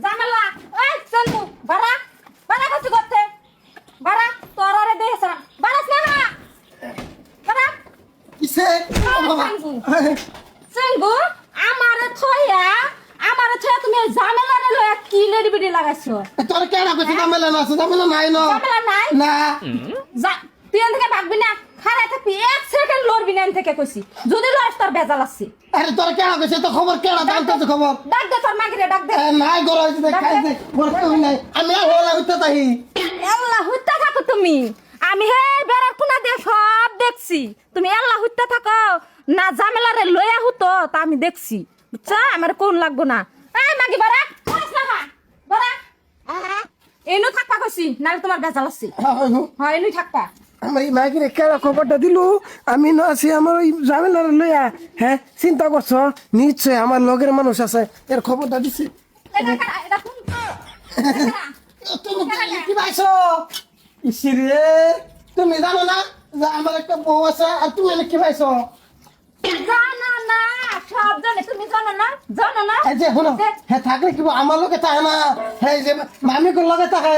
জামেলা এই চলবো বাড়া বাড়া কিছু করতে বাড়া তোর আরে দেখ বাড়াস না বাড়া কিসে চলবো আমারে থয়া তুমি জামেলা রে লয়া কি লেডি বিডি লাগাইছো তোর কেডা কইছে ঝামেলা না আছে ঝামেলা নাই না জামেলা নাই না যা তুই এখান থেকে ভাগবি না খারাপ থাকবি এক সেকেন্ড লড়বি না এখান থেকে কইছি যদি লড়স তোর বেজাল আছে আরে তোর কেডা কইছে তো খবর কেডা জানতে খবর ডাক দে তোর মাগিরে ডাক দে নাই গরো হইছে খাইছে বড় কই নাই আমি হলা হইতা তাই আল্লাহ হুত্তা থাকো তুমি আমি হে বেড়ার কোনা দিয়ে সব দেখছি তুমি আল্লাহ হুত্তা থাকো না ঝামেলা রে লয়া হতো তা আমি দেখছি বুঝছা আমার কোন লাগবো না এই মাগি বাড়া বাড়া এনু থাকবা কইছি নালে তোমার বেজাল আছে হ্যাঁ এনুই থাকবা আমার এই মাইকে কেডা খবরটা দিলু আমি না আছি আমার ওই ঝামেলা লইয়া হ্যাঁ চিন্তা করছ নিশ্চয় আমার লগের মানুষ আছে এর খবরটা দিছি এটা কোন তুমি কি পাইছো ইসিরে তুমি জানো না যে আমার একটা বউ আছে আর তুমি কি পাইছো জানো না সব জানে তুমি জানো না এই যে হলো হ্যাঁ থাকলে কি আমার লোকে থাকে না হ্যাঁ যে মামি কোন লগে থাকে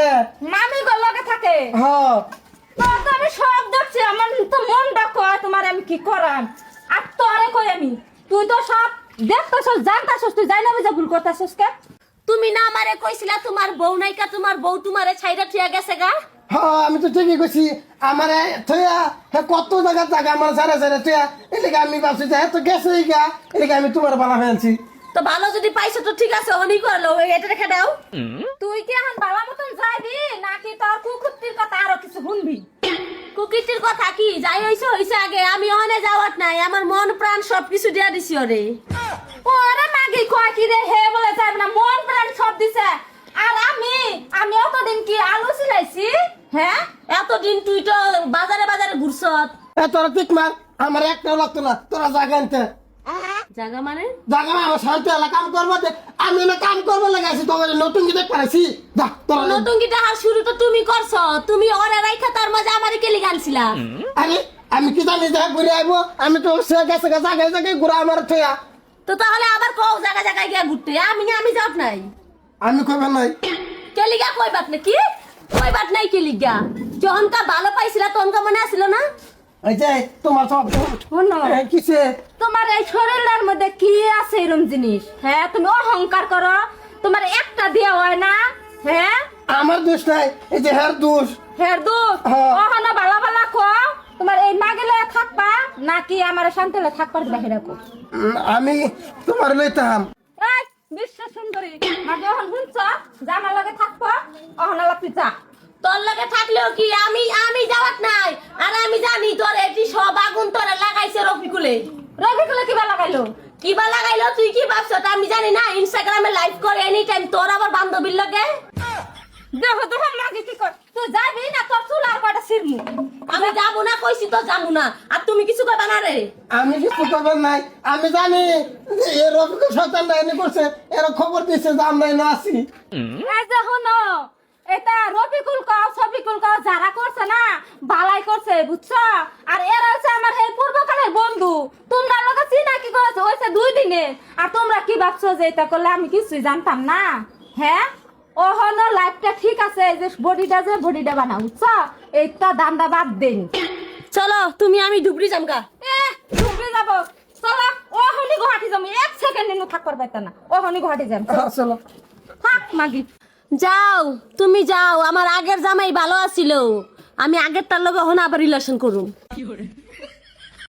মামি গো লগে থাকে হ্যাঁ তো আমি সব দেখছি আমার তো মন ডাকো তোমার আমি কি করাম আর তোরে কই আমি তুই তো সব দেখতেছস জানতাছস তুই জানা বুঝা ভুল করতাছস কে তুমি না আমারে কইছিলা তোমার বউ নাইকা তোমার বউ তোমারে ছাইরা ঠিয়া গেছে গা হ্যাঁ আমি তো ঠিকই কইছি আমারে থইয়া হ্যাঁ কত জায়গা আমার সারা সারা থইয়া এদিকে আমি ভাবছি যে তো গেছে গা এদিকে আমি তোমার বালা ফেলছি তো ভালো যদি পাইছো তো ঠিক আছে অনি করলো এটা রেখে দাও তুই কি এখন বাবা মতন যাইবি নাকি তোর কুকুরটির কথা আরো কিছু শুনবি কুকুরটির কথা কি যাই হইছে আগে আমি ওখানে যাওয়াত নাই আমার মন প্রাণ সবকিছু দিয়া দিছি ওরে ওরে মাগি কয় কি রে হে বলে যাইব না মন প্রাণ সব দিছে আর আমি অতদিন কি আলু সিলাইছি হ্যাঁ এতদিন তুই তো বাজারে ঘুরছত তোরা ঠিক মার আমার একটাও লাগতো না তোরা জায়গা আনতে জায়গা মানে জায়গা আমার শান্তি এলা কাম করবো আমি না কাম করবো লাগাইছি তোমার নতুন কি দেখ পারাইছি তোরা নতুনকিটা আর শুরু তো তুমি করছো তুমি ওরে রাইখা তার মাঝে আমারে কেলি গানছিলা আরে আমি কি জানি যে ঘুরে আইবো আমি তো সে গেছে জায়গায় ঘুরা আমার থইয়া তো তাহলে আবার কও জায়গায় গিয়া ঘুরতে আমি যাওয়াত নাই আমি কইবা নাই কেলিগা কইবাত না কি কইবাত নাই কেলিগা যখনকা ভালো পাইছিলা তখনকা মনে আসিল না এই যে তোমার সব শোনো কিসে তোমার এই শরীরের মধ্যে কি আছে এরকম জিনিস হ্যাঁ তুমি অহংকার করো তোমার একটা দিয়া হয় না হ্যাঁ আমার দোষ নাই এই যে হের দোষ হের দোষ ওখানে বালা কো তোমার এই মাগেলে থাকবা নাকি আমার শান্তিলে থাকবার বাহিরে কো আমি তোমার লইতাম এই বিশ্ব সুন্দরী মাগে ওখান শুনছ জামার লগে থাকবা ওখানে লাগবি যা তোর লগে থাকলেও কি আমি যাওয়াত নাই আর আমি জানি তোর এটি সব আগুন তোরে লাগাইছে রফিকুলে কিবা লাগাইলো তুই কি ভাবছ আমি জানি না ইনস্টাগ্রামে লাইভ করে এনি টাইম তোর আবার বান্ধবীর লগে দেখো মাগে কি কর তুই যাবি না তোর চুল আর কয়টা ছিড়মু আমি যাবো না কইছি তো যাবো না আর তুমি কিছু কইবা না রে আমি কিছু করবার নাই আমি জানি যে এ রবিকে শয়তান ডাইনি করছে এর খবর দিয়েছে যে আমরা না আসি এই যে হনো এটা রফিকুল সফিকুল যারা করছে না বালাই করছে বুঝছো আর এরা হচ্ছে আমার এই পূর্বকালের বন্ধু তোমরা লোকে চিনা কি করেছো হয়েছে 2 দিনে আর তোমরা কি ভাবছো যে এটা করলে আমি কিছুই জানতাম না হ্যাঁ ওহনো লাইফটা ঠিক আছে যে বডিটা বানাও বুঝছো এইটা দান্দা বাদ দেন চলো তুমি আমি ডুবরি যামগা ডুবরি যাবো চলো ওহনি গুয়াহাটি যাবো 1 সেকেন্ড নিয়ে থাকবার পাইতা না ওহনি গুয়াহাটি যাম চলো থাক মাগি যাও তুমি যাও আমার আগের জামাই ভালো আছিল আমি আগের তার লগে হন আবার রিলেশন করুম